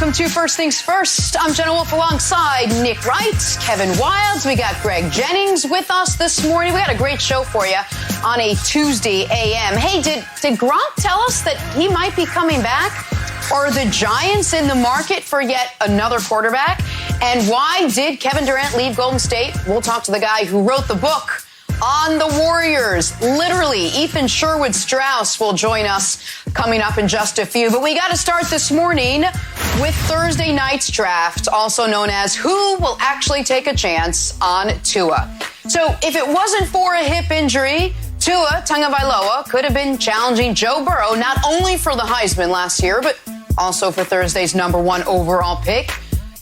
Welcome to First Things First. I'm Jenna Wolfe alongside Nick Wright, Kevin Wilds. We got Greg Jennings with us this morning. We got a great show for you on a Tuesday a.m. Hey, did Gronk tell us that he might be coming back? Or are the Giants in the market for yet another quarterback? And why did Kevin Durant leave Golden State? We'll talk to the guy who wrote the book on the Warriors. Literally, Ethan Sherwood Strauss will join us coming up in just a few. But we got to start this morning with Thursday night's draft, also known as who will actually take a chance on Tua. So if it wasn't for a hip injury, Tua Tagovailoa could have been challenging Joe Burrow not only for the Heisman last year, but also for Thursday's #1 overall pick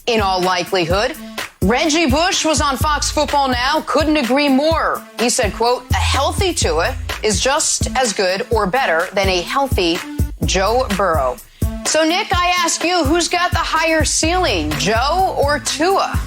in all likelihood. Reggie Bush was on Fox Football Now, couldn't agree more. He said, quote, a healthy Tua is just as good or better than a healthy Joe Burrow. So, Nick, I ask you, who's got the higher ceiling, Joe or Tua?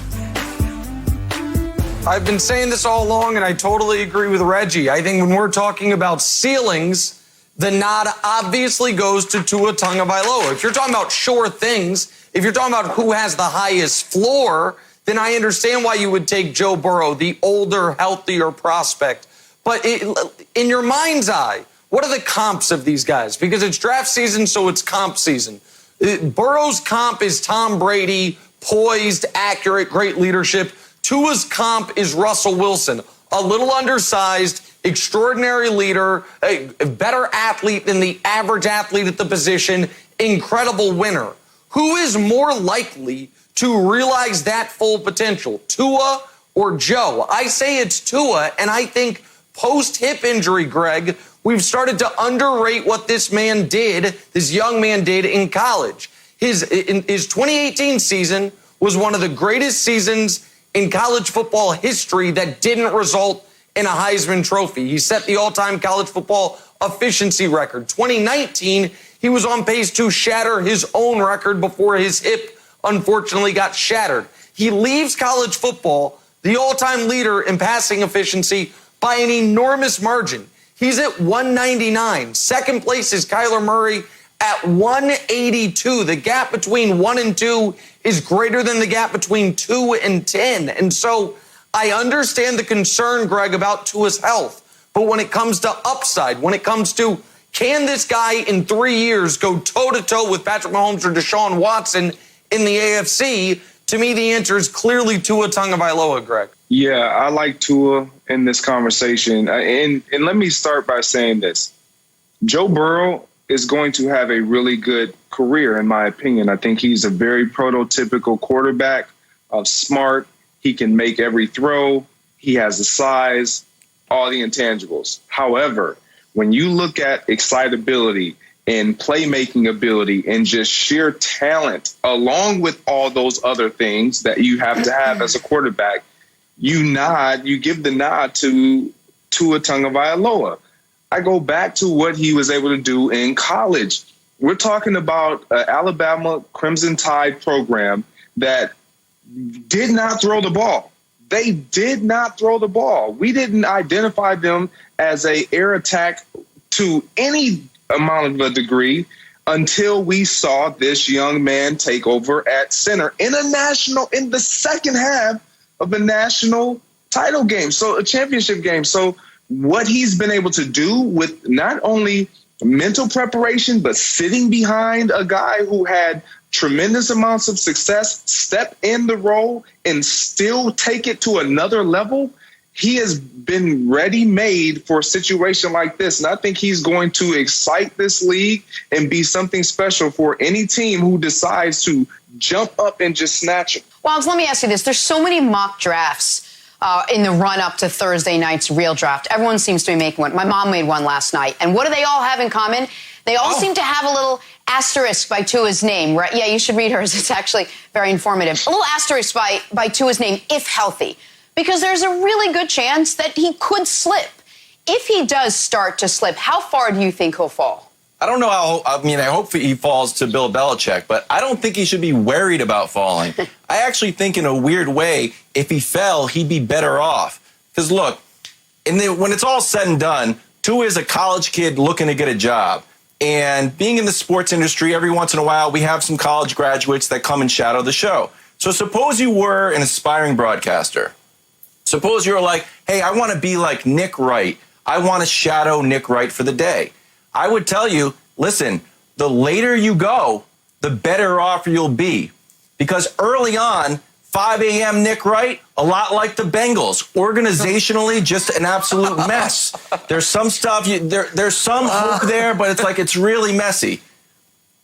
I've been saying this all along, and I totally agree with Reggie. I think when we're talking about ceilings, the nod obviously goes to Tua Tagovailoa. If you're talking about sure things, if you're talking about who has the highest floor, then I understand why you would take Joe Burrow, the older, healthier prospect. But in your mind's eye, what are the comps of these guys? Because it's draft season, so it's comp season. Burrow's comp is Tom Brady, poised, accurate, great leadership. Tua's comp is Russell Wilson, a little undersized, extraordinary leader, a better athlete than the average athlete at the position, incredible winner. Who is more likely to realize that full potential, Tua or Joe? I say it's Tua, and I think post-hip injury, Greg, we've started to underrate what this man did, this young man did in college. His 2018 season was one of the greatest seasons in college football history that didn't result in a Heisman Trophy. He set the all-time college football efficiency record. 2019, he was on pace to shatter his own record before his hip unfortunately got shattered. He leaves college football the all-time leader in passing efficiency by an enormous margin. He's at 199. Second place is Kyler Murray at 182. The gap between 1 and 2 is greater than the gap between 2 and 10. And so I understand the concern, Greg, about Tua's health. But when it comes to upside, when it comes to can this guy in 3 years go toe-to-toe with Patrick Mahomes or Deshaun Watson in the AFC, to me, the answer is clearly Tua Tagovailoa, Greg. Yeah, I like Tua in this conversation. And let me start by saying this. Joe Burrow is going to have a really good career, in my opinion. I think he's a very prototypical quarterback, smart. He can make every throw. He has the size, all the intangibles. However, when you look at excitability and playmaking ability and just sheer talent, along with all those other things that you have to have as a quarterback, you give the nod to Tua Tagovailoa. I go back to what he was able to do in college. We're talking about an Alabama Crimson Tide program that did not throw the ball. They did not throw the ball. We didn't identify them as a air attack to any amount of a degree until we saw this young man take over at center in the second half of a national title game, so a championship game. So what he's been able to do with not only mental preparation, but sitting behind a guy who had tremendous amounts of success, step in the role and still take it to another level. He has been ready-made for a situation like this. And I think he's going to excite this league and be something special for any team who decides to jump up and just snatch him. Well, let me ask you this. There's so many mock drafts in the run-up to Thursday night's real draft. Everyone seems to be making one. My mom made one last night. And what do they all have in common? They all seem to have a little asterisk by Tua's name, right? Yeah, you should read hers. It's actually very informative. A little asterisk by Tua's name, if healthy. Because there's a really good chance that he could slip. If he does start to slip, how far do you think he'll fall? I don't know how, I hope he falls to Bill Belichick, but I don't think he should be worried about falling. I actually think in a weird way, if he fell, he'd be better off. Because look, when it's all said and done, Tua is a college kid looking to get a job. And being in the sports industry, every once in a while, we have some college graduates that come and shadow the show. So suppose you were an aspiring broadcaster. Suppose you're like, hey, I want to be like Nick Wright. I want to shadow Nick Wright for the day. I would tell you, listen, the later you go, the better off you'll be. Because early on, 5 a.m. Nick Wright, a lot like the Bengals. Organizationally, just an absolute mess. There's some stuff, there's some hope there, but it's really messy.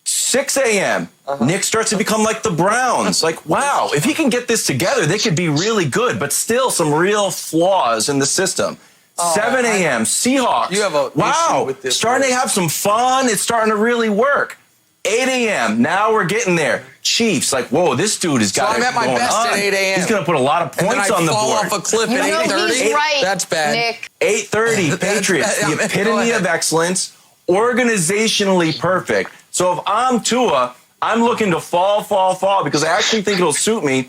6 a.m., Nick starts to become like the Browns. Like, wow, if he can get this together, they could be really good, but still some real flaws in the system. 7 a.m., Seahawks. You have a issue with this. Starting to have some fun. It's starting to really work. 8 a.m., now we're getting there. Chiefs, like, whoa, this dude has got it going on. So I'm at my best at 8 a.m. He's going to put a lot of points on the board. And then I fall off a cliff at 8:30. He's right, That's bad. Nick. 8:30, Patriots, the epitome of excellence, organizationally perfect. So if I'm Tua, I'm looking to fall, because I actually think it'll suit me.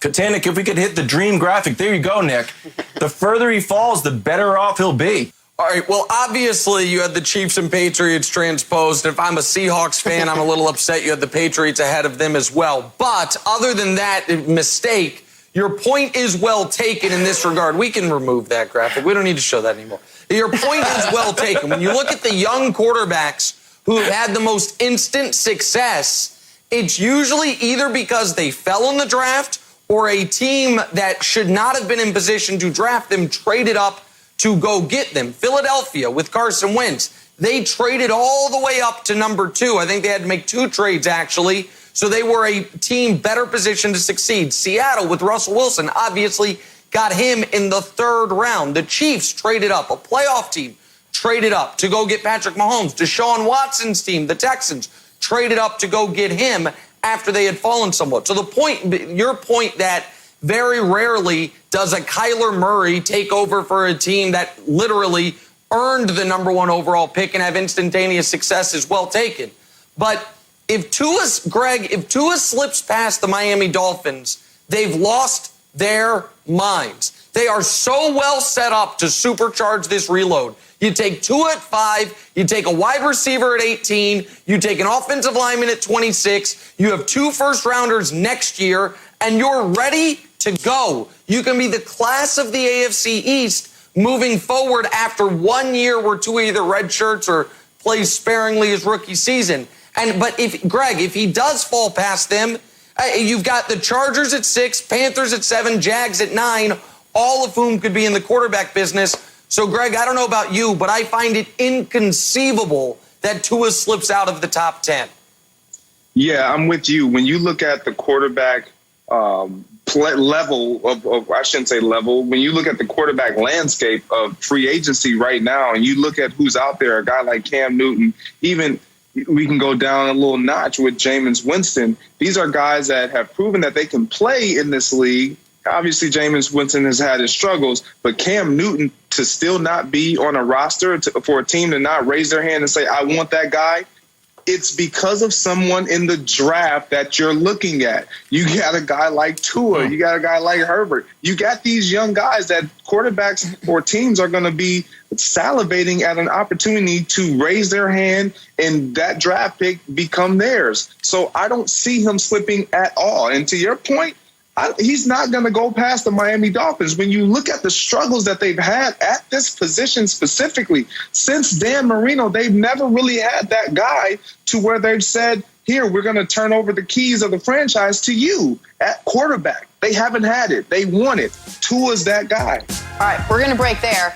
Nick, if we could hit the dream graphic, there you go, Nick. The further he falls, the better off he'll be. All right, well, obviously you had the Chiefs and Patriots transposed. If I'm a Seahawks fan, I'm a little upset you had the Patriots ahead of them as well. But other than that mistake, your point is well taken in this regard. We can remove that graphic. We don't need to show that anymore. Your point is well taken. When you look at the young quarterbacks who have had the most instant success, it's usually either because they fell in the draft or a team that should not have been in position to draft them traded up to go get them. Philadelphia with Carson Wentz, they traded all the way up to number 2. I think they had to make 2 trades, actually. So they were a team better positioned to succeed. Seattle with Russell Wilson obviously got him in the 3rd round. The Chiefs traded up, a playoff team traded up to go get Patrick Mahomes. Deshaun Watson's team, the Texans, traded up to go get him after they had fallen somewhat. So your point that very rarely does a Kyler Murray take over for a team that literally earned the number 1 overall pick and have instantaneous success is well taken. But if Tua slips past the Miami Dolphins, they've lost their minds. They are so well set up to supercharge this reload. You take Tua at 5, you take a wide receiver at 18, you take an offensive lineman at 26, you have 2 first-rounders next year, and you're ready to go. You can be the class of the AFC East moving forward after 1 year where Tua either red shirts or plays sparingly his rookie season. But if he does fall past them, you've got the Chargers at 6, Panthers at 7, Jags at 9, all of whom could be in the quarterback business. So, Greg, I don't know about you, but I find it inconceivable that Tua slips out of the top 10. Yeah, I'm with you. When you look at the quarterback level of I shouldn't say level, when you look at the quarterback landscape of free agency right now and you look at who's out there, a guy like Cam Newton, even we can go down a little notch with Jameis Winston. These are guys that have proven that they can play in this league. Obviously, Jameis Winston has had his struggles, but Cam Newton to still not be on a roster for a team to not raise their hand and say, I want that guy, it's because of someone in the draft that you're looking at. You got a guy like Tua. You got a guy like Herbert. You got these young guys that quarterbacks or teams are going to be salivating at an opportunity to raise their hand and that draft pick become theirs. So I don't see him slipping at all. And to your point, he's not going to go past the Miami Dolphins. When you look at the struggles that they've had at this position specifically, since Dan Marino, they've never really had that guy to where they've said, here, we're going to turn over the keys of the franchise to you at quarterback. They haven't had it. They want it. Tua's that guy. All right, we're going to break there.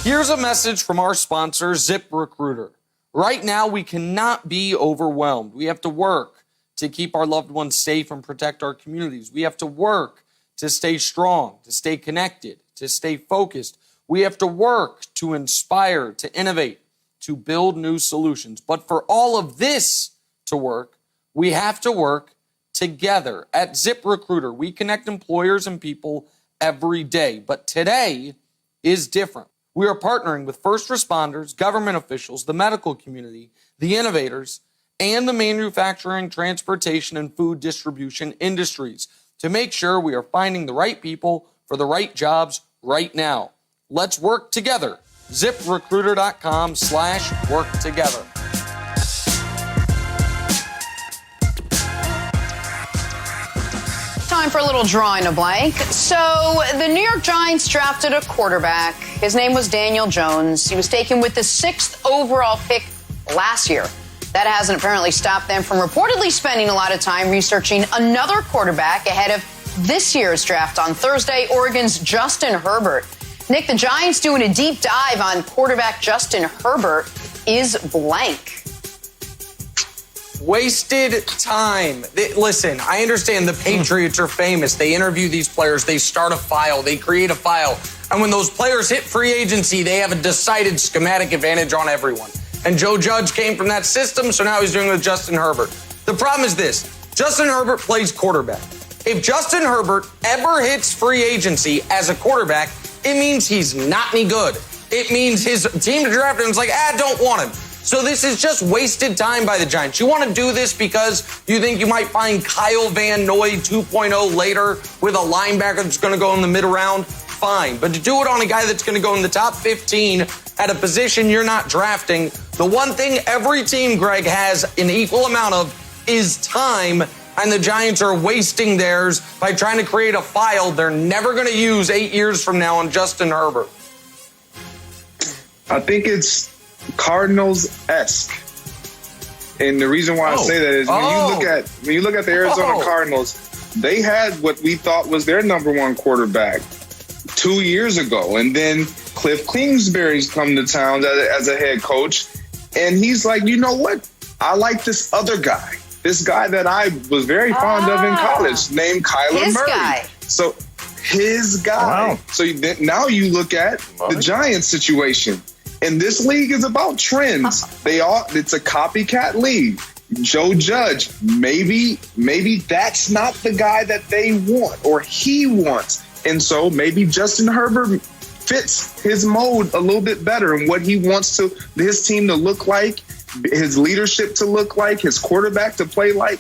Here's a message from our sponsor, ZipRecruiter. Right now, we cannot be overwhelmed. We have to work to keep our loved ones safe and protect our communities. We have to work to stay strong, to stay connected, to stay focused. We have to work to inspire, to innovate, to build new solutions. But for all of this to work, we have to work together. At ZipRecruiter, we connect employers and people every day. But today is different. We are partnering with first responders, government officials, the medical community, the innovators, and the manufacturing, transportation, and food distribution industries to make sure we are finding the right people for the right jobs right now. Let's work together. ZipRecruiter.com/work together. Time for a little drawing a blank. So the New York Giants drafted a quarterback. His name was Daniel Jones. He was taken with the 6th overall pick last year. That hasn't apparently stopped them from reportedly spending a lot of time researching another quarterback ahead of this year's draft on Thursday, Oregon's Justin Herbert. Nick, the Giants doing a deep dive on quarterback Justin Herbert is blank. Wasted time. Listen, I understand the Patriots are famous. They interview these players. They start a file. They create a file. And when those players hit free agency, they have a decided schematic advantage on everyone. And Joe Judge came from that system, so now he's doing it with Justin Herbert. The problem is this. Justin Herbert plays quarterback. If Justin Herbert ever hits free agency as a quarterback, it means he's not any good. It means his team drafted him is like, don't want him. So this is just wasted time by the Giants. You want to do this because you think you might find Kyle Van Noy 2.0 later with a linebacker that's going to go in the mid-round? Fine. But to do it on a guy that's going to go in the top 15 at a position you're not drafting, the one thing every team, Greg, has an equal amount of is time, and the Giants are wasting theirs by trying to create a file they're never going to use 8 years from now on Justin Herbert. I think it's Cardinals-esque. And the reason why I say that is when you look at the Arizona Cardinals, they had what we thought was their number one quarterback 2 years ago. And then Cliff Kingsbury's come to town as a head coach. And he's like, you know what? I like this other guy. This guy that I was very fond of in college named Kyler Murray. Guy. So his guy. Wow. So now you look at the Giants situation. And this league is about trends. It's a copycat league. Joe Judge, maybe that's not the guy that they want or he wants. And so maybe Justin Herbert fits his mode a little bit better and what he wants his team to look like, his leadership to look like, his quarterback to play like.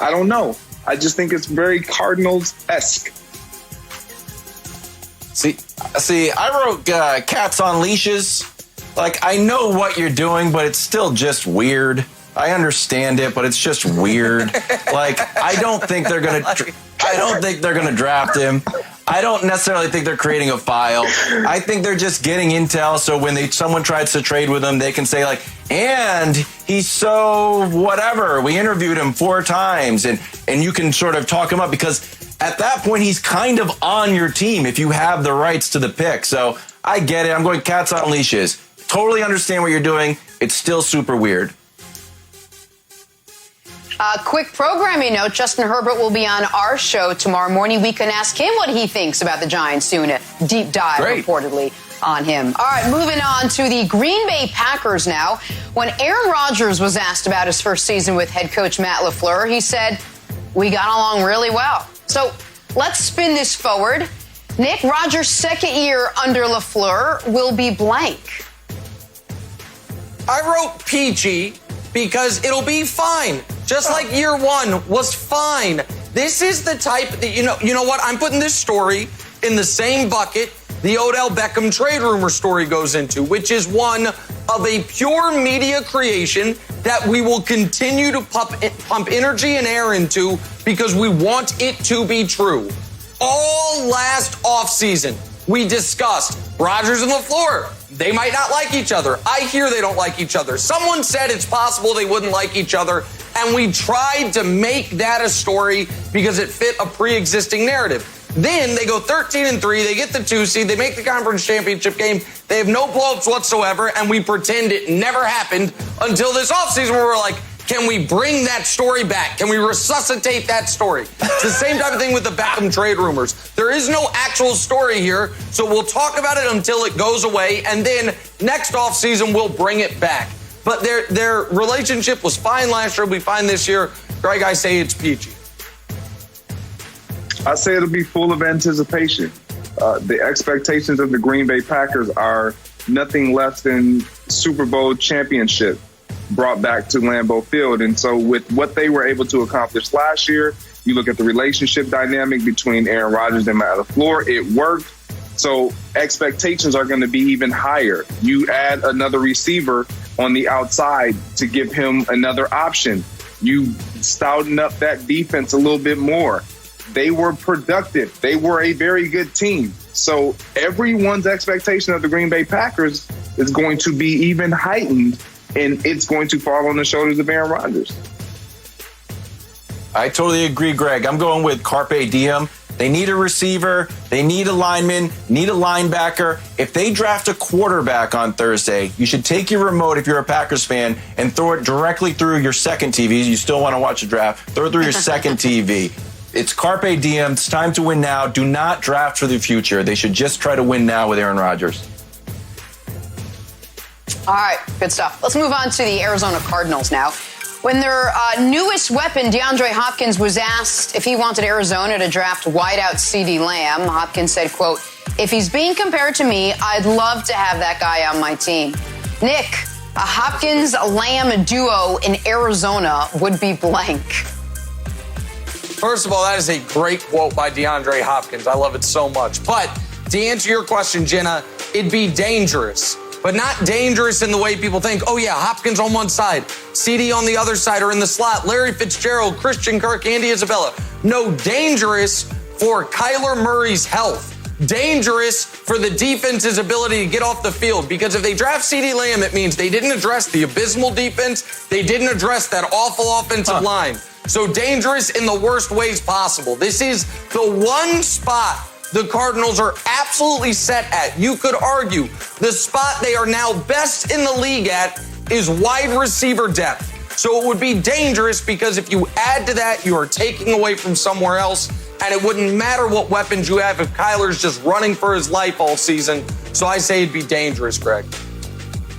I don't know. I just think it's very Cardinals-esque. See, I wrote Cats on Leashes. Like, I know what you're doing, but it's still just weird. I understand it, but it's just weird. Like, I don't think they're gonna draft him. I don't necessarily think they're creating a file. I think they're just getting intel, so when someone tries to trade with him, they can say like, and he's so whatever. We interviewed him 4 times, and you can sort of talk him up because at that point he's kind of on your team if you have the rights to the pick. So I get it. I'm going Cats on Leashes. Totally understand what you're doing. It's still super weird. Quick programming note, Justin Herbert will be on our show tomorrow morning. We can ask him what he thinks about the Giants doing a deep dive, reportedly, on him. All right, moving on to the Green Bay Packers now. When Aaron Rodgers was asked about his first season with head coach Matt LaFleur, he said, we got along really well. So let's spin this forward. Nick, Rodgers' second year under LaFleur will be blank. I wrote PG because it'll be fine. Just like year one was fine. This is the type that, you know what? I'm putting this story in the same bucket the Odell Beckham trade rumor story goes into, which is one of a pure media creation that we will continue to pump energy and air into because we want it to be true. All last offseason, we discussed Rodgers and LaFleur. They might not like each other. I hear they don't like each other. Someone said it's possible they wouldn't like each other, and we tried to make that a story because it fit a pre-existing narrative. Then they go 13-3, they get the 2 seed, they make the conference championship game, they have no blow-ups whatsoever, and we pretend it never happened until this offseason where we're like, can we bring that story back? Can we resuscitate that story? It's the same type of thing with the Beckham trade rumors. There is no actual story here, so we'll talk about it until it goes away, and then next offseason we'll bring it back. But their relationship was fine last year, it'll be fine this year. Greg, I say it's peachy. I say it'll be full of anticipation. The expectations of the Green Bay Packers are nothing less than Super Bowl championship brought back to Lambeau Field. And so with what they were able to accomplish last year, you look at the relationship dynamic between Aaron Rodgers and Matt LaFleur, it worked. So expectations are going to be even higher. You add another receiver on the outside to give him another option. You stouten up that defense a little bit more. They were productive. They were a very good team. So everyone's expectation of the Green Bay Packers is going to be even heightened, and it's going to fall on the shoulders of Aaron Rodgers. I totally agree, Greg. I'm going with Carpe Diem. They need a receiver. They need a lineman, need a linebacker. If they draft a quarterback on Thursday, you should take your remote if you're a Packers fan and throw it directly through your second TV. You still want to watch a draft. Throw it through your second TV. It's Carpe Diem. It's time to win now. Do not draft for the future. They should just try to win now with Aaron Rodgers. All right, good stuff. Let's move on to the Arizona Cardinals now. When their newest weapon, DeAndre Hopkins, was asked if he wanted Arizona to draft wideout CeeDee Lamb, Hopkins said, quote, "If he's being compared to me, I'd love to have that guy on my team." Nick, a Hopkins-Lamb duo in Arizona would be blank. First of all, that is a great quote by DeAndre Hopkins. I love it so much. But to answer your question, Jenna, it'd be dangerous. But not dangerous in the way people think, oh, yeah, Hopkins on one side, CD on the other side, or in the slot, Larry Fitzgerald, Christian Kirk, Andy Isabella. No, dangerous for Kyler Murray's health. Dangerous for the defense's ability to get off the field. Because if they draft CeeDee Lamb, it means they didn't address the abysmal defense. They didn't address that awful offensive line. So dangerous in the worst ways possible. This is the one spot the Cardinals are absolutely set at. You could argue the spot they are now best in the league at is wide receiver depth. So it would be dangerous because if you add to that, you are taking away from somewhere else, and it wouldn't matter what weapons you have if Kyler's just running for his life all season. So I say it'd be dangerous, Greg.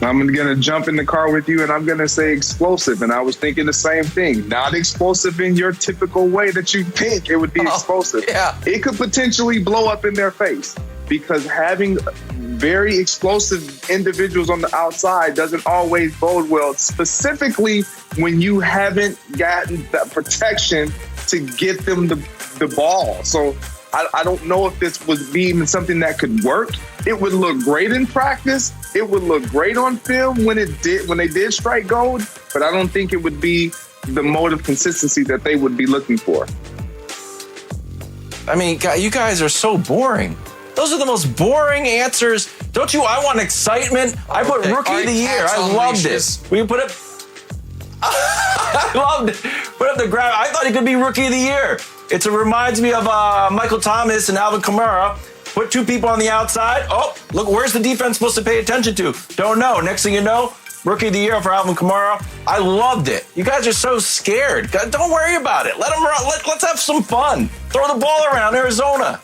I'm going to jump in the car with you, and I'm going to say explosive. And I was thinking the same thing. Not explosive in your typical way that you think it would be explosive. Yeah. It could potentially blow up in their face because having very explosive individuals on the outside doesn't always bode well, specifically when you haven't gotten that protection to get them the ball. So I don't know if this would be even something that could work. It would look great in practice. It would look great on film when they did strike gold, but I don't think it would be the mode of consistency that they would be looking for. I mean, you guys are so boring. Those are the most boring answers. Don't you? I want excitement. I put Rookie of the Year. I loved this. We put it. I loved it. Put up the grab. I thought he could be Rookie of the Year. It reminds me of Michael Thomas and Alvin Kamara. Put two people on the outside. Oh, look, where's the defense supposed to pay attention to? Don't know. Next thing you know, Rookie of the Year for Alvin Kamara. I loved it. You guys are so scared. Don't worry about it. Let them run. Let's have some fun. Throw the ball around Arizona.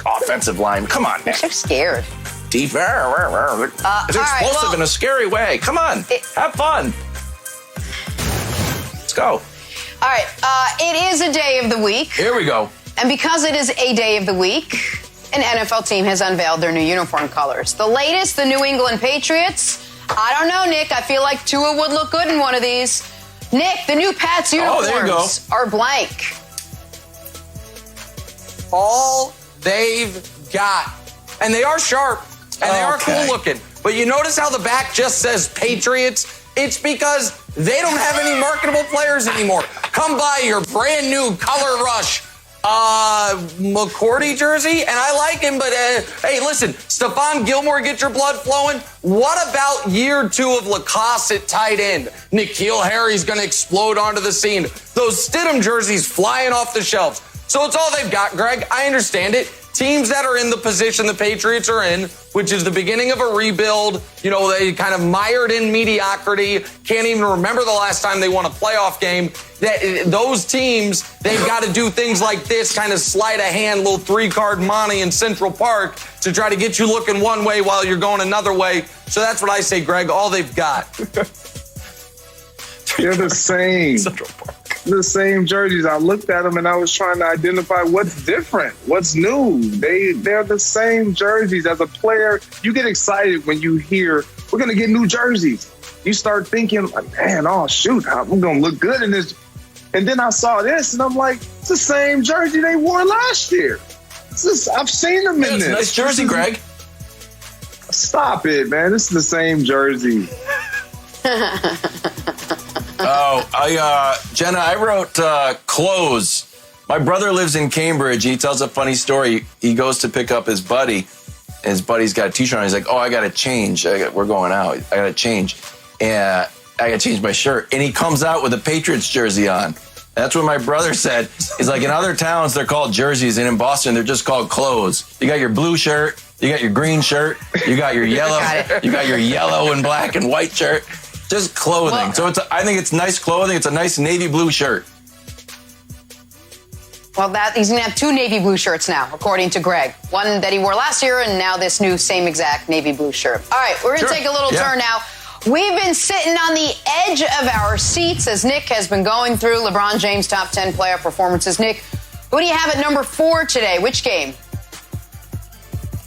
Offensive line. Come on, Nick. I'm so scared. Deep. It's explosive in a scary way. Come on. Have fun. Let's go. All right. It is a day of the week. Here we go. And because it is a day of the week, an NFL team has unveiled their new uniform colors. The latest, the New England Patriots. I don't know, Nick. I feel like Tua would look good in one of these. Nick, the new Pats uniforms are blank. All they've got. And they are sharp. And they are cool looking. But you notice how the back just says Patriots? It's because they don't have any marketable players anymore. Come buy your brand new Color Rush McCourty jersey, and I like him, but hey, listen, Stephon Gilmore, get your blood flowing. What about year 2 of Lacoste at tight end? N'Keal Harry's going to explode onto the scene. Those Stidham jerseys flying off the shelves. So it's all they've got, Greg. I understand it. Teams that are in the position the Patriots are in, which is the beginning of a rebuild, you know, they kind of mired in mediocrity, can't even remember the last time they won a playoff game. Those teams, they've got to do things like this, kind of sleight of hand, little 3-card monte in Central Park to try to get you looking one way while you're going another way. So that's what I say, Greg, all they've got. They're the same. Central Park. The same jerseys. I looked at them and I was trying to identify what's different, what's new. They're the same jerseys. As a player, you get excited when you hear we're going to get new jerseys. You start thinking, man, oh shoot, I'm going to look good in this. And then I saw this and I'm like, it's the same jersey they wore last year. I've seen him in It's this. a nice jersey, Greg. Stop it, man. This is the same jersey. Jenna, I wrote clothes. My brother lives in Cambridge. He tells a funny story. He goes to pick up his buddy. His buddy's got a t-shirt on. He's like, oh, I got to change. We're going out. I got to change. And I got to change my shirt. And he comes out with a Patriots jersey on. That's what my brother said. He's like, in other towns, they're called jerseys. And in Boston, they're just called clothes. You got your blue shirt. You got your green shirt. You got your yellow. You got your yellow and black and white shirt. Just clothing. Well, So I think it's nice clothing. It's a nice navy blue shirt. Well, he's going to have two navy blue shirts now, according to Greg. One that he wore last year, and now this new same exact navy blue shirt. All right, we're going to take a little turn now. We've been sitting on the edge of our seats as Nick has been going through LeBron James' top 10 playoff performances. Nick, who do you have at number 4 today? Which game?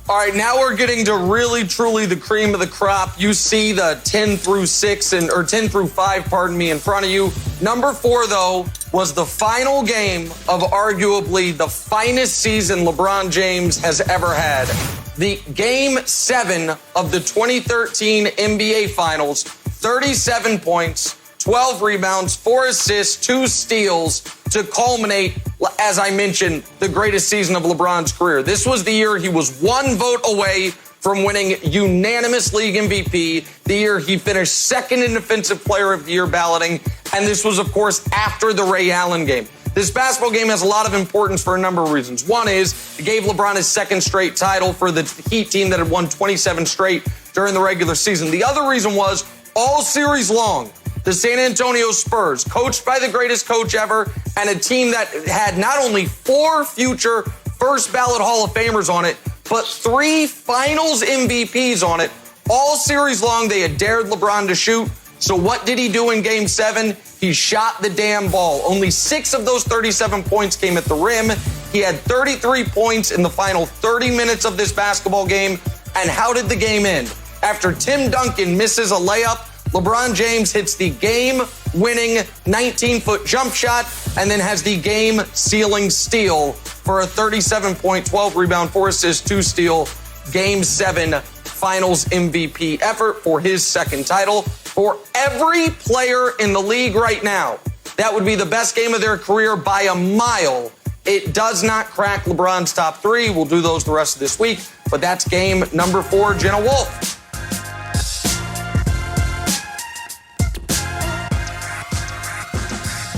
All right, now we're getting to really, truly the cream of the crop. You see the 10 through 5, pardon me, in front of you. Number 4, though, was the final game of arguably the finest season LeBron James has ever had. The Game 7 of the 2013 NBA Finals, 37 points, 12 rebounds, 4 assists, 2 steals to culminate, as I mentioned, the greatest season of LeBron's career. This was the year he was 1 vote away from winning unanimous league MVP, the year he finished second in Defensive Player of the Year balloting, and this was, of course, after the Ray Allen game. This basketball game has a lot of importance for a number of reasons. One is it gave LeBron his second straight title for the Heat team that had won 27 straight during the regular season. The other reason was all series long, the San Antonio Spurs, coached by the greatest coach ever, and a team that had not only 4 future first ballot Hall of Famers on it, but 3 finals MVPs on it. All series long, they had dared LeBron to shoot. So what did he do in Game 7? He shot the damn ball. Only 6 of those 37 points came at the rim. He had 33 points in the final 30 minutes of this basketball game. And how did the game end? After Tim Duncan misses a layup, LeBron James hits the game-winning 19-foot jump shot and then has the game-sealing steal for a 37-point, 12-rebound, 4-assist, 2-steal Game 7 Finals MVP effort for his second title. For every player in the league right now, that would be the best game of their career by a mile. It does not crack LeBron's top 3. We'll do those the rest of this week, but that's game number 4, Jenna Wolfe.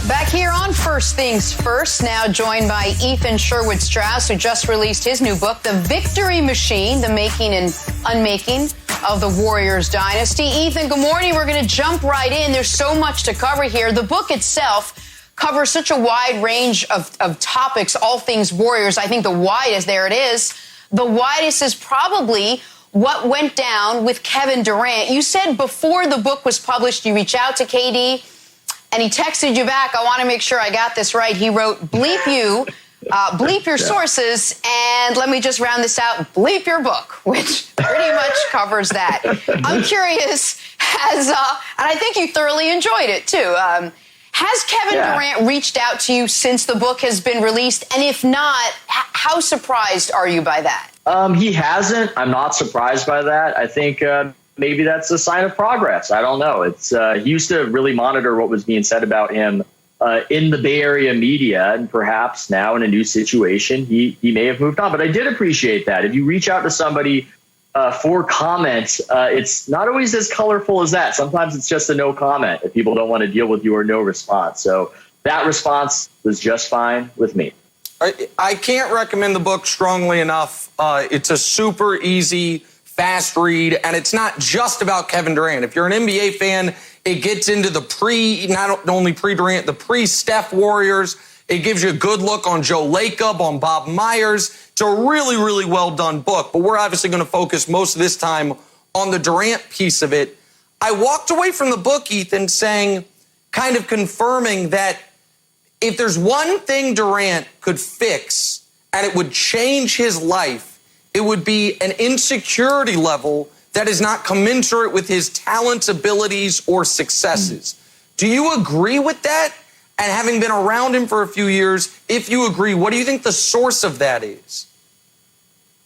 Back here on First Things First, now joined by Ethan Sherwood Strauss, who just released his new book, The Victory Machine, The Making and Unmaking of the Warriors Dynasty. Ethan, good morning. We're going to jump right in. There's so much to cover here. The book itself covers such a wide range of topics, all things Warriors. I think the widest, there it is, the widest is probably what went down with Kevin Durant. You said before the book was published, you reached out to KD, and he texted you back. I want to make sure I got this right. He wrote, bleep you, bleep your sources, and let me just round this out, bleep your book, which pretty much covers that. I'm curious, and I think you thoroughly enjoyed it too. Has Kevin Durant reached out to you since the book has been released? And if not, how surprised are you by that? He hasn't. I'm not surprised by that. I think maybe that's a sign of progress. I don't know. It's he used to really monitor what was being said about him in the Bay Area media, and perhaps now in a new situation, he may have moved on. But I did appreciate that. If you reach out to somebody for comment, it's not always as colorful as that. Sometimes it's just a no comment if people don't want to deal with you or no response. So that response was just fine with me. I can't recommend the book strongly enough. It's a super easy, fast read, and it's not just about Kevin Durant. If you're an NBA fan, it gets into the not only pre-Durant, the pre-Steph Warriors. It gives you a good look on Joe Lacob, on Bob Myers. It's a really, really well-done book, but we're obviously going to focus most of this time on the Durant piece of it. I walked away from the book, Ethan, saying, kind of confirming that if there's one thing Durant could fix and it would change his life, it would be an insecurity level that is not commensurate with his talents, abilities, or successes. Do you agree with that? And having been around him for a few years, if you agree, what do you think the source of that is?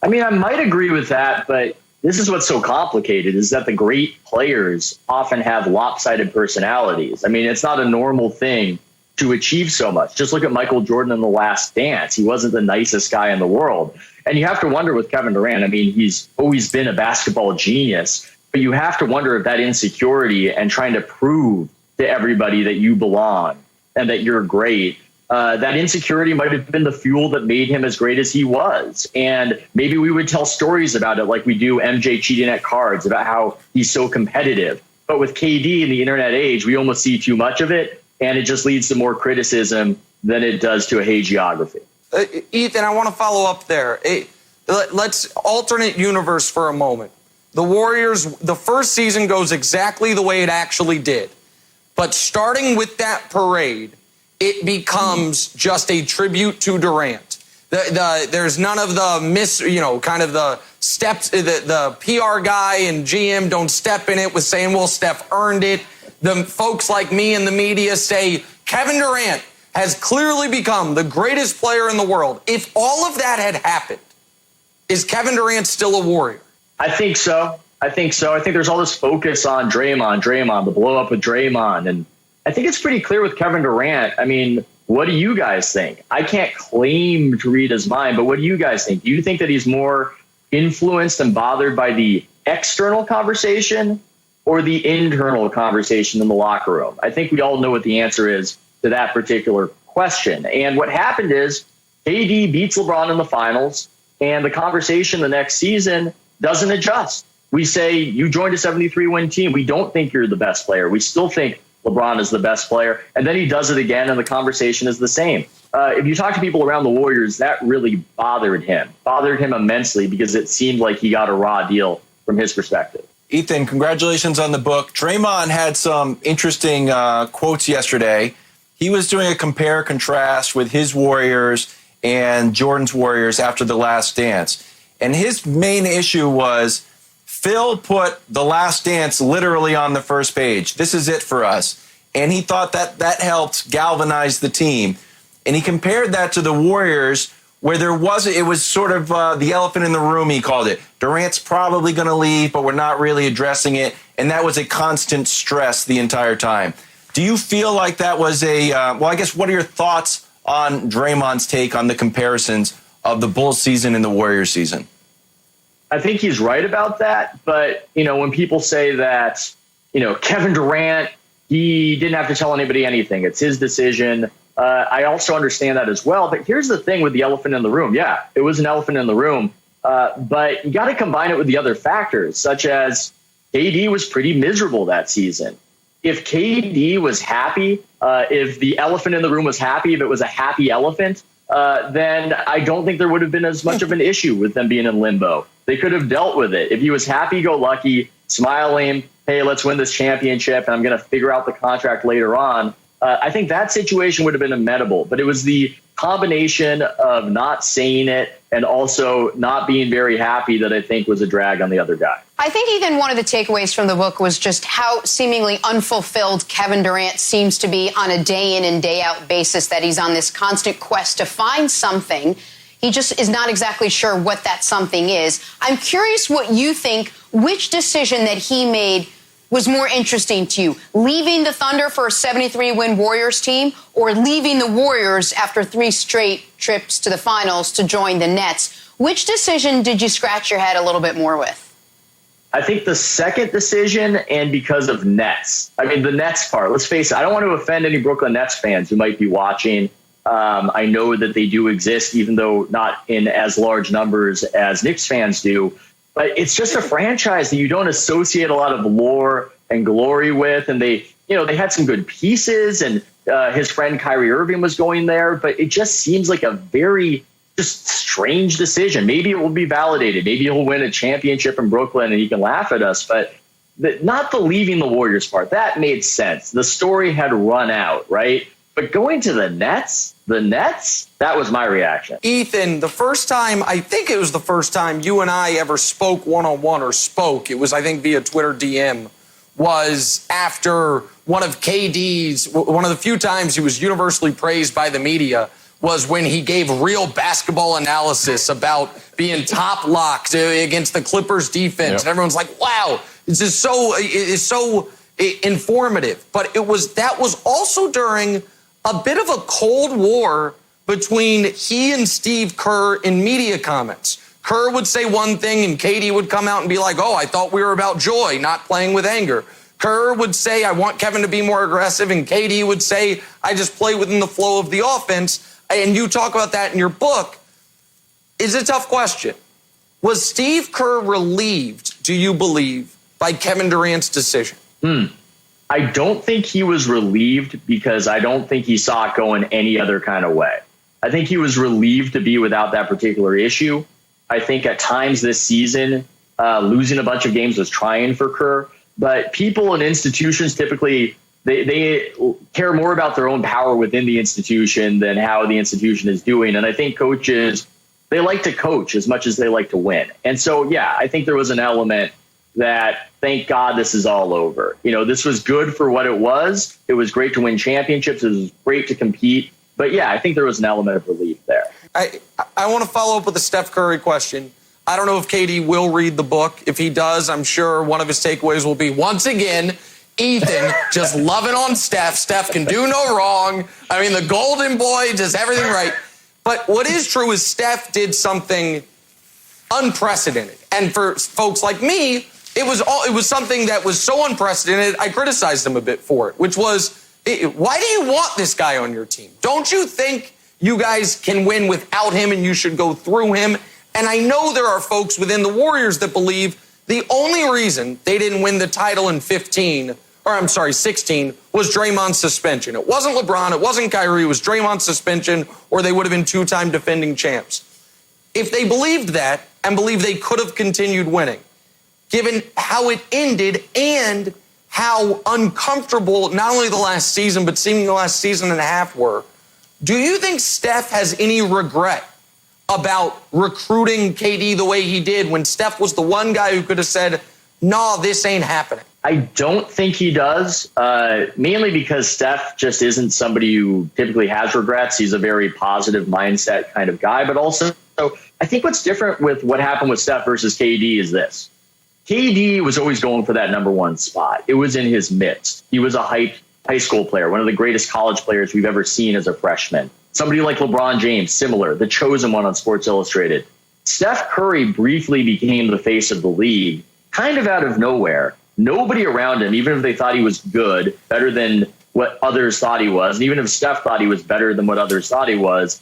I mean, I might agree with that, but this is what's so complicated is that the great players often have lopsided personalities. I mean, it's not a normal thing to achieve so much. Just look at Michael Jordan in The Last Dance. He wasn't the nicest guy in the world. And you have to wonder with Kevin Durant, I mean, he's always been a basketball genius, but you have to wonder if that insecurity and trying to prove to everybody that you belong and that you're great, that insecurity might have been the fuel that made him as great as he was. And maybe we would tell stories about it like we do MJ cheating at cards, about how he's so competitive. But with KD in the internet age, we almost see too much of it, and it just leads to more criticism than it does to a hagiography. Ethan, I want to follow up there. Let's alternate universe for a moment. The Warriors, the first season goes exactly the way it actually did. But starting with that parade, it becomes just a tribute to Durant. There's none of the kind of the steps, the PR guy and GM don't step in it with saying, well, Steph earned it. The folks like me in the media say Kevin Durant has clearly become the greatest player in the world. If all of that had happened, is Kevin Durant still a Warrior? I think so. I think there's all this focus on Draymond, the blow up with Draymond. And I think it's pretty clear with Kevin Durant. I mean, what do you guys think? I can't claim to read his mind, but what do you guys think? Do you think that he's more influenced and bothered by the external conversation or the internal conversation in the locker room? I think we all know what the answer is to that particular question. And what happened is KD beats LeBron in the finals, and the conversation the next season doesn't adjust. We say, you joined a 73-win team. We don't think you're the best player. We still think LeBron is the best player. And then he does it again, and the conversation is the same. If you talk to people around the Warriors, that really bothered him immensely because it seemed like he got a raw deal from his perspective. Ethan, congratulations on the book. Draymond had some interesting quotes yesterday. He was doing a compare contrast with his Warriors and Jordan's Warriors after The Last Dance. And his main issue was Phil put The Last Dance literally on the first page. This is it for us. And he thought that helped galvanize the team. And he compared that to the Warriors, where it was sort of the elephant in the room, he called it. Durant's probably going to leave, but we're not really addressing it. And that was a constant stress the entire time. Do you feel like that was I guess, what are your thoughts on Draymond's take on the comparisons of the Bulls season and the Warriors season? I think he's right about that. But, when people say that, Kevin Durant, he didn't have to tell anybody anything. It's his decision. I also understand that as well. But here's the thing with the elephant in the room. Yeah, it was an elephant in the room. But you got to combine it with the other factors, such as KD was pretty miserable that season. If KD was happy, if the elephant in the room was happy, if it was a happy elephant, then I don't think there would have been as much of an issue with them being in limbo. They could have dealt with it. If he was happy-go-lucky, smiling, hey, let's win this championship, and I'm going to figure out the contract later on, I think that situation would have been amenable. But it was the combination of not saying it and also not being very happy that I think was a drag on the other guy. I think, Ethan, one of the takeaways from the book was just how seemingly unfulfilled Kevin Durant seems to be on a day in and day out basis, that he's on this constant quest to find something. He just is not exactly sure what that something is. I'm curious what you think, which decision that he made was more interesting to you, leaving the Thunder for a 73-win Warriors team or leaving the Warriors after 3 straight trips to the finals to join the Nets? Which decision did you scratch your head a little bit more with? I think the second decision, and because of Nets. I mean, the Nets part, let's face it, I don't want to offend any Brooklyn Nets fans who might be watching. I know that they do exist, even though not in as large numbers as Knicks fans do. But it's just a franchise that you don't associate a lot of lore and glory with. And they had some good pieces, and his friend Kyrie Irving was going there. But it just seems like a very just strange decision. Maybe it will be validated. Maybe he'll win a championship in Brooklyn and he can laugh at us. But not the leaving the Warriors part. That made sense. The story had run out, right? But going to the Nets, that was my reaction. Ethan, I think it was the first time you and I ever spoke one-on-one or spoke, it was, I think, via Twitter DM, was after one of the few times he was universally praised by the media, was when he gave real basketball analysis about being top locked against the Clippers defense. Yep. And everyone's like, wow, this is so informative. But that was also during a bit of a Cold War between he and Steve Kerr in media comments. Kerr would say one thing and KD would come out and be like, oh, I thought we were about joy, not playing with anger. Kerr would say, I want Kevin to be more aggressive. And KD would say, I just play within the flow of the offense. And you talk about that in your book. It's a tough question. Was Steve Kerr relieved, do you believe, by Kevin Durant's decision? I don't think he was relieved because I don't think he saw it going any other kind of way. I think he was relieved to be without that particular issue. I think at times this season, losing a bunch of games was trying for Kerr. But people and institutions typically, they care more about their own power within the institution than how the institution is doing. And I think coaches, they like to coach as much as they like to win. And so, yeah, I think there was an element that, thank God this is all over. You know, this was good for what it was. It was great to win championships. It was great to compete. But yeah, I think there was an element of relief there. I want to follow up with a Steph Curry question. I don't know if KD will read the book. If he does, I'm sure one of his takeaways will be, once again, Ethan just loving on Steph. Steph can do no wrong. I mean, the golden boy does everything right. But what is true is Steph did something unprecedented. And for folks like me, it was something that was so unprecedented, I criticized him a bit for it, which was, why do you want this guy on your team? Don't you think you guys can win without him and you should go through him? And I know there are folks within the Warriors that believe the only reason they didn't win the title in 16 was Draymond's suspension. It wasn't LeBron, it wasn't Kyrie, it was Draymond's suspension, or they would have been two-time defending champs. If they believed that and believed they could have continued winning, given how it ended and how uncomfortable not only the last season, but seemingly the last season and a half were, do you think Steph has any regret about recruiting KD the way he did when Steph was the one guy who could have said, no, this ain't happening? I don't think he does, mainly because Steph just isn't somebody who typically has regrets. He's a very positive mindset kind of guy. But also, I think what's different with what happened with Steph versus KD is this. KD was always going for that number one spot. It was in his midst. He was a high school player, one of the greatest college players we've ever seen as a freshman. Somebody like LeBron James, similar, the chosen one on Sports Illustrated. Steph Curry briefly became the face of the league, kind of out of nowhere. Nobody around him, even if they thought he was good, better than what others thought he was, and even if Steph thought he was better than what others thought he was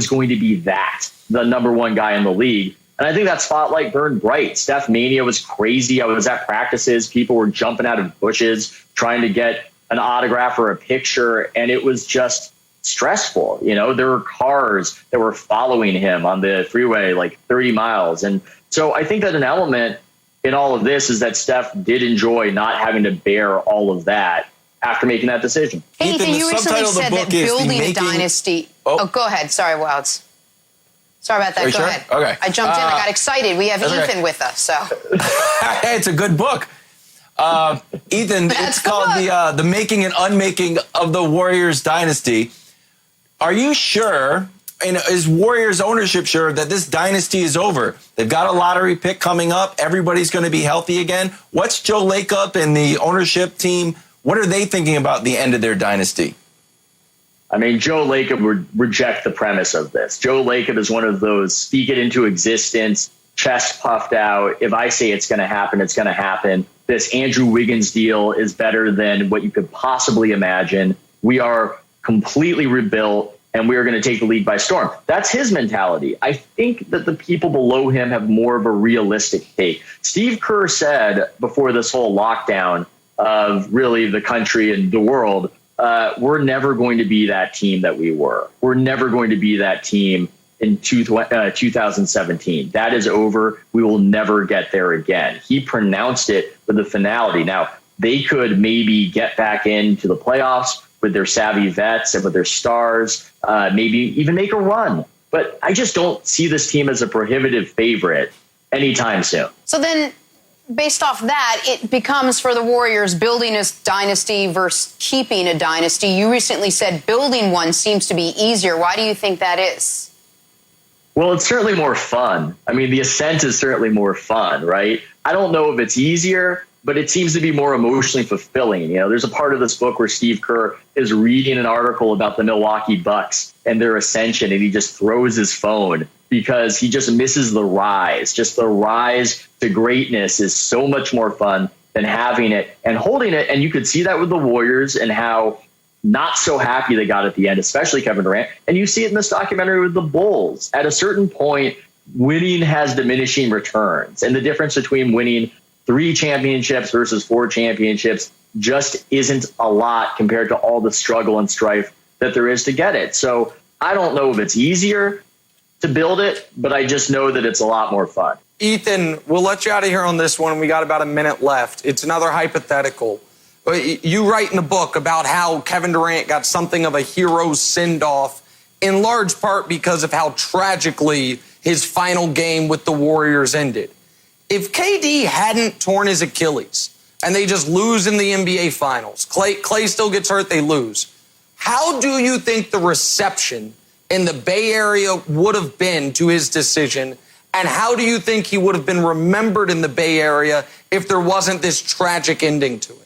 going to be the number one guy in the league. And I think that spotlight burned bright. Steph mania was crazy. I was at practices. People were jumping out of bushes trying to get an autograph or a picture, and it was just stressful. You know, there were cars that were following him on the freeway like 30 miles. And so I think that an element in all of this is that Steph did enjoy not having to bear all of that after making that decision. Hey, Ethan, you recently said that building a dynasty. Oh, go ahead. Sorry, Wilds. Sorry about that. Go ahead. Okay. I jumped in. I got excited. We have Ethan okay with us. So hey, it's a good book. Ethan, it's called the Making and Unmaking of the Warriors Dynasty. Are you sure, and is Warriors ownership sure that this dynasty is over? They've got a lottery pick coming up. Everybody's going to be healthy again. What's Joe Lacob and the ownership team? What are they thinking about the end of their dynasty? I mean, Joe Lacob would reject the premise of this. Joe Lacob is one of those speak it into existence, chest puffed out. If I say it's going to happen, it's going to happen. This Andrew Wiggins deal is better than what you could possibly imagine. We are completely rebuilt, and we are going to take the league by storm. That's his mentality. I think that the people below him have more of a realistic take. Steve Kerr said before this whole lockdown of really the country and the world, we're never going to be that team that we were. We're never going to be that team in 2017. That is over. We will never get there again. He pronounced it with a finality. Now, they could maybe get back into the playoffs with their savvy vets and with their stars, maybe even make a run. But I just don't see this team as a prohibitive favorite anytime soon. So then based off that, it becomes for the Warriors building a dynasty versus keeping a dynasty. You recently said building one seems to be easier. Why do you think that is? Well, it's certainly more fun. I mean, the ascent is certainly more fun, right? I don't know if it's easier, but it seems to be more emotionally fulfilling. You know, there's a part of this book where Steve Kerr is reading an article about the Milwaukee Bucks and their ascension, and he just throws his phone because he just misses the rise. Just the rise to greatness is so much more fun than having it and holding it. And you could see that with the Warriors and how not so happy they got at the end, especially Kevin Durant. And you see it in this documentary with the Bulls. At a certain point, winning has diminishing returns. And the difference between winning 3 championships versus 4 championships just isn't a lot compared to all the struggle and strife that there is to get it. So I don't know if it's easier to build it, but I just know that it's a lot more fun. Ethan, we'll let you out of here on this one. We got about a minute left. It's another hypothetical. You write in the book about how Kevin Durant got something of a hero send-off, in large part because of how tragically his final game with the Warriors ended. If KD hadn't torn his Achilles and they just lose in the NBA Finals, Clay still gets hurt, they lose. How do you think the reception in the Bay Area would have been to his decision? And how do you think he would have been remembered in the Bay Area if there wasn't this tragic ending to it?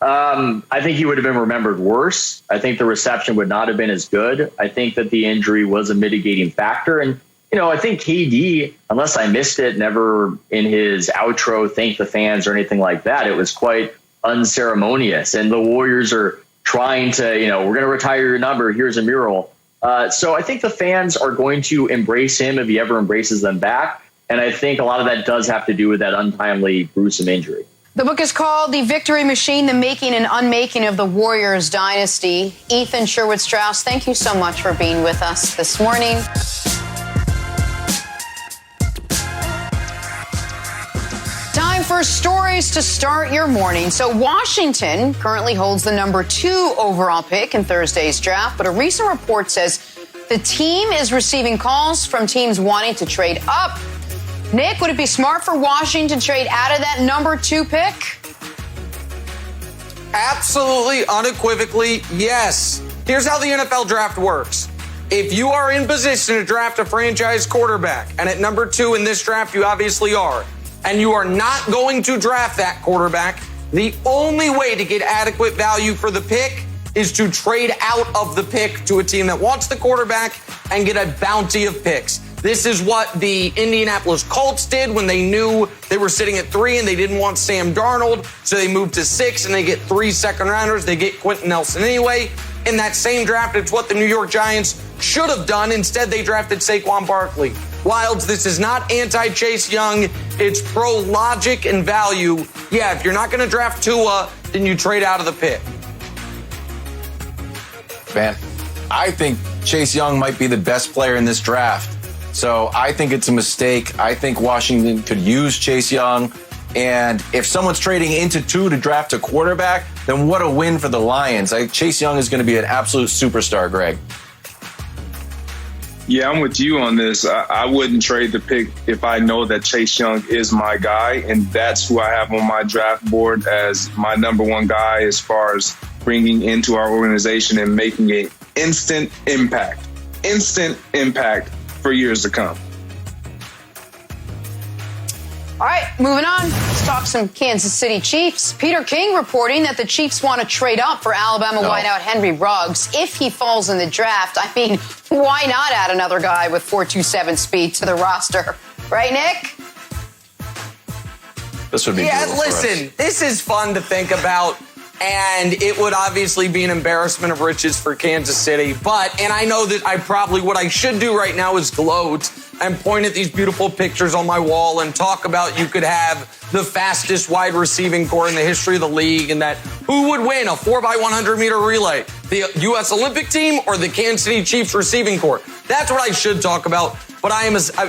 I think he would have been remembered worse. I think the reception would not have been as good. I think that the injury was a mitigating factor. And, you know, I think KD, unless I missed it, never in his outro thanked the fans or anything like that. It was quite unceremonious. And the Warriors are trying to, you know, we're going to retire your number. Here's a mural. So I think the fans are going to embrace him if he ever embraces them back. And I think a lot of that does have to do with that untimely, gruesome injury. The book is called The Victory Machine, The Making and Unmaking of the Warriors Dynasty. Ethan Sherwood Strauss, thank you so much for being with us this morning. Time for stories to start your morning. So Washington currently holds the number 2 overall pick in Thursday's draft, but a recent report says the team is receiving calls from teams wanting to trade up. Nick, would it be smart for Washington to trade out of that number 2 pick? Absolutely, unequivocally, yes. Here's how the NFL draft works. If you are in position to draft a franchise quarterback, and at number 2 in this draft you obviously are, and you are not going to draft that quarterback, the only way to get adequate value for the pick is to trade out of the pick to a team that wants the quarterback and get a bounty of picks. This is what the Indianapolis Colts did when they knew they were sitting at 3 and they didn't want Sam Darnold, so they moved to 6 and they get 3 second-rounders. They get Quentin Nelson anyway. In that same draft, it's what the New York Giants should have done. Instead, they drafted Saquon Barkley. Wilds, this is not anti-Chase Young. It's pro-logic and value. Yeah, if you're not going to draft Tua, then you trade out of the pick. Man, I think Chase Young might be the best player in this draft. So I think it's a mistake. I think Washington could use Chase Young. And if someone's trading into 2 to draft a quarterback, then what a win for the Lions. Chase Young is going to be an absolute superstar, Greg. Yeah, I'm with you on this. I wouldn't trade the pick if I know that Chase Young is my guy, and that's who I have on my draft board as my number 1 guy as far as bringing into our organization and making an instant impact for years to come. All right, moving on. Let's talk some Kansas City Chiefs. Peter King reporting that the Chiefs want to trade up for Alabama wideout Henry Ruggs if he falls in the draft. I mean, why not add another guy with 4.27 speed to the roster? Right, Nick? This would be listen, this is fun to think about. And it would obviously be an embarrassment of riches for Kansas City. And I know that what I should do right now is gloat and point at these beautiful pictures on my wall and talk about you could have the fastest wide receiving core in the history of the league and that who would win a 4x100 meter relay, the U.S. Olympic team or the Kansas City Chiefs receiving core. That's what I should talk about. But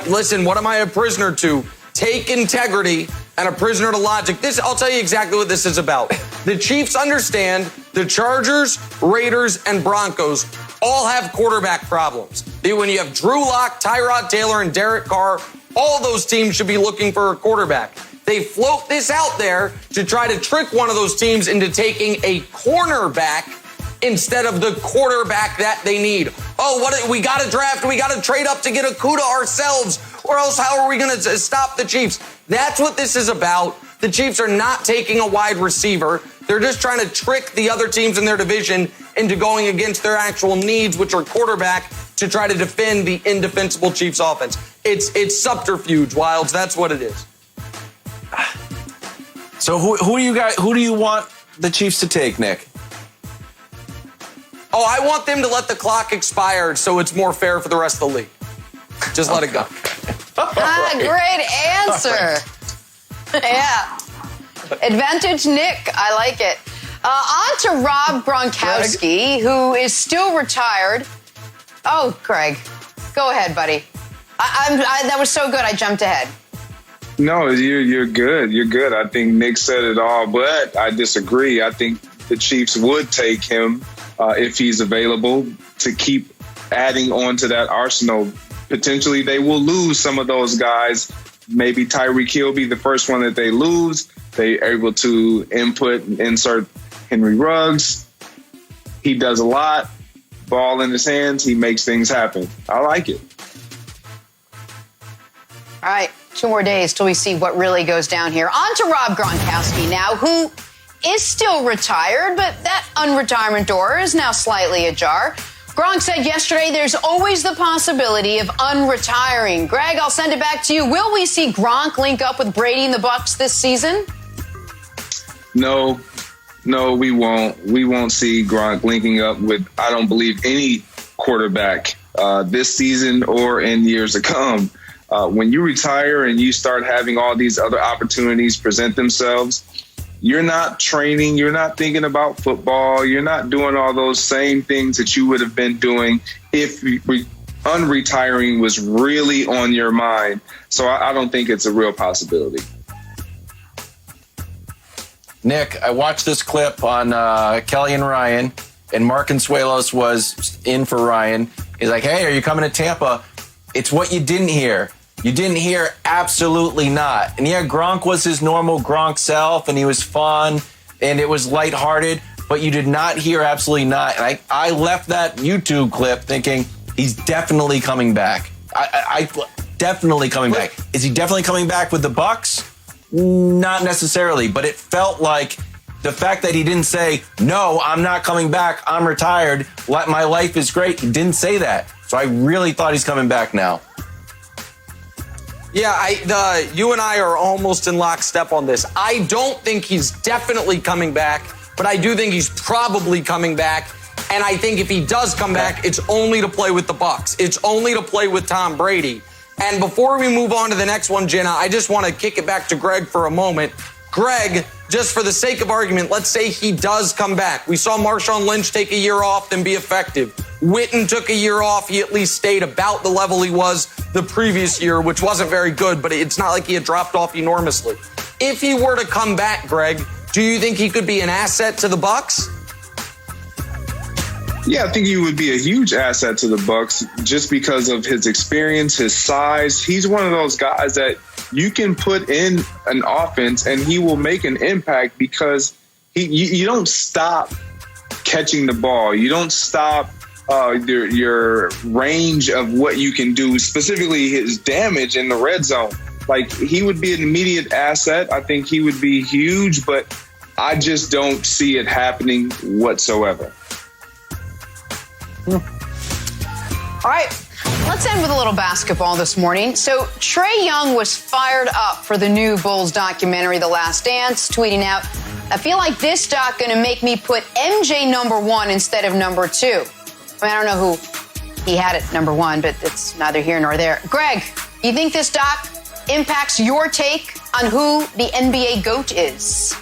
listen, what am I a prisoner to? Take integrity and a prisoner to logic. I'll tell you exactly what this is about. The Chiefs understand the Chargers, Raiders, and Broncos all have quarterback problems. When you have Drew Lock, Tyrod Taylor, and Derek Carr, all those teams should be looking for a quarterback. They float this out there to try to trick one of those teams into taking a cornerback instead of the quarterback that they need. Oh, we got to draft, we got to trade up to get a Kuda ourselves, or else how are we going to stop the Chiefs? That's what this is about. The Chiefs are not taking a wide receiver. They're just trying to trick the other teams in their division into going against their actual needs, which are quarterback, to try to defend the indefensible Chiefs offense. It's subterfuge, Wilds. That's what it is. So who do you want the Chiefs to take, Nick? Oh, I want them to let the clock expire so it's more fair for the rest of the league. Just let it go. Right. Great answer. Right. Yeah. Advantage Nick. I like it. On to Rob Gronkowski, who is still retired. Oh, Greg. Go ahead, buddy. That was so good, I jumped ahead. No, you're good. You're good. I think Nick said it all, but I disagree. I think the Chiefs would take him if he's available to keep adding on to that arsenal. Potentially, they will lose some of those guys. Maybe Tyreek Hill be the first one that they lose. They're able to insert Henry Ruggs. He does a lot. Ball in his hands. He makes things happen. I like it. All right. 2 more days till we see what really goes down here. On to Rob Gronkowski now, who is still retired, but that unretirement door is now slightly ajar. Gronk said yesterday there's always the possibility of unretiring. Greg, I'll send it back to you. Will we see Gronk link up with Brady and the Bucs this season? No, we won't. We won't see Gronk linking up with, I don't believe, any quarterback this season or in years to come. When you retire and you start having all these other opportunities present themselves, you're not training, you're not thinking about football, you're not doing all those same things that you would have been doing if unretiring was really on your mind. So I don't think it's a real possibility. Nick, I watched this clip on Kelly and Ryan, and Mark Consuelos was in for Ryan. He's like, hey, are you coming to Tampa? It's what you didn't hear. You didn't hear absolutely not. And yeah, Gronk was his normal Gronk self, and he was fun, and it was lighthearted, but you did not hear absolutely not. And I left that YouTube clip thinking he's definitely coming back. I definitely coming back. Is he definitely coming back with the Bucs? Not necessarily, but it felt like the fact that he didn't say, no, I'm not coming back, I'm retired, my life is great. He didn't say that. So I really thought he's coming back now. Yeah, you and I are almost in lockstep on this. I don't think he's definitely coming back, but I do think he's probably coming back. And I think if he does come back, it's only to play with the Bucs. It's only to play with Tom Brady. And before we move on to the next one, Jenna, I just want to kick it back to Greg for a moment. Greg, just for the sake of argument, let's say he does come back. We saw Marshawn Lynch take a year off and be effective. Witten took a year off. He at least stayed about the level he was the previous year, which wasn't very good, but it's not like he had dropped off enormously. If he were to come back, Greg, do you think he could be an asset to the Bucs? Yeah, I think he would be a huge asset to the Bucs just because of his experience, his size. He's one of those guys that you can put in an offense and he will make an impact because you don't stop catching the ball. You don't stop your range of what you can do, specifically his damage in the red zone. Like, he would be an immediate asset. I think he would be huge, but I just don't see it happening whatsoever. All right, let's end with a little basketball this morning. So Trae Young was fired up for the new Bulls documentary, The Last Dance, tweeting out, I feel like this doc going to make me put MJ number 1 instead of number 2. I mean, I don't know who he had at number 1, but it's neither here nor there. Greg, you think this doc impacts your take on who the NBA GOAT is?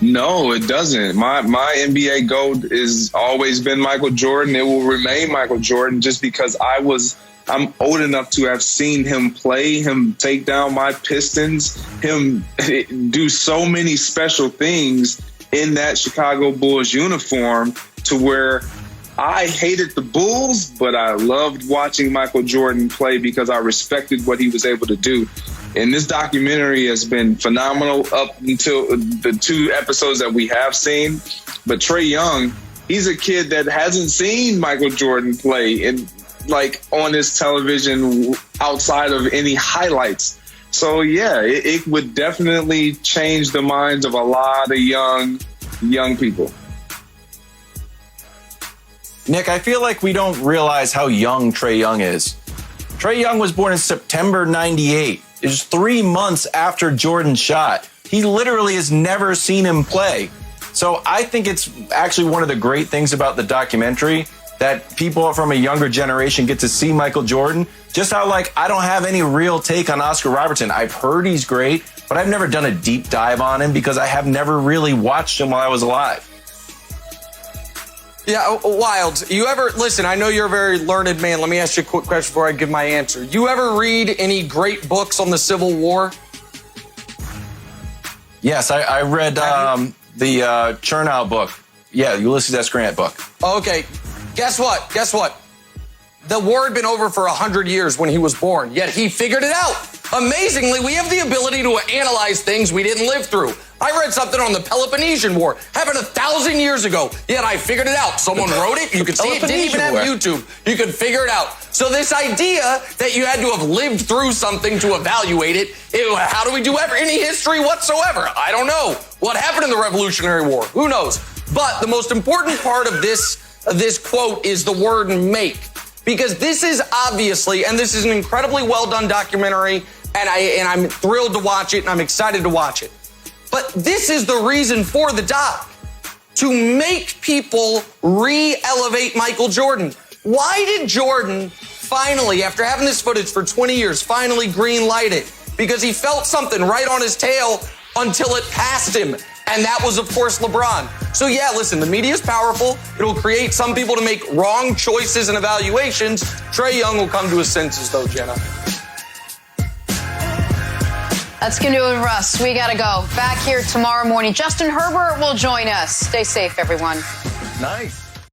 No, it doesn't. My NBA GOAT has always been Michael Jordan. It will remain Michael Jordan just because I'm old enough to have seen him play, him take down my Pistons, him do so many special things in that Chicago Bulls uniform to where I hated the Bulls, but I loved watching Michael Jordan play because I respected what he was able to do. And this documentary has been phenomenal up until the 2 episodes that we have seen. But Trae Young, he's a kid that hasn't seen Michael Jordan play on his television outside of any highlights. So yeah, it would definitely change the minds of a lot of young people. Nick, I feel like we don't realize how young Trae Young is. Trae Young was born in September 98. It was 3 months after Jordan shot. He literally has never seen him play. So I think it's actually one of the great things about the documentary that people from a younger generation get to see Michael Jordan. Just how, I don't have any real take on Oscar Robertson. I've heard he's great, but I've never done a deep dive on him because I have never really watched him while I was alive. Yeah, Wild. You ever, listen, I know you're a very learned man. Let me ask you a quick question before I give my answer. You ever read any great books on the Civil War? Yes, I read the Chernow book. Yeah, Ulysses S. Grant book. Okay. Guess what? The war had been over for 100 years when he was born, yet he figured it out. Amazingly, we have the ability to analyze things we didn't live through. I read something on the Peloponnesian War. Happened 1,000 years ago, yet I figured it out. Someone wrote it. You could see it. Didn't even have YouTube. You could figure it out. So this idea that you had to have lived through something to evaluate it, how do we do any history whatsoever? I don't know. What happened in the Revolutionary War? Who knows? But the most important part of this quote is the word make. Because this is obviously, and this is an incredibly well done documentary, and I'm thrilled to watch it, and I'm excited to watch it. But this is the reason for the doc, to make people re-elevate Michael Jordan. Why did Jordan finally, after having this footage for 20 years, finally green-light it? Because he felt something right on his tail until it passed him. And that was, of course, LeBron. So yeah, listen, the media is powerful. It'll create some people to make wrong choices and evaluations. Trae Young will come to his senses, though, Jenna. That's going to do it for us. We got to go. Back here tomorrow morning. Justin Herbert will join us. Stay safe, everyone. Nice.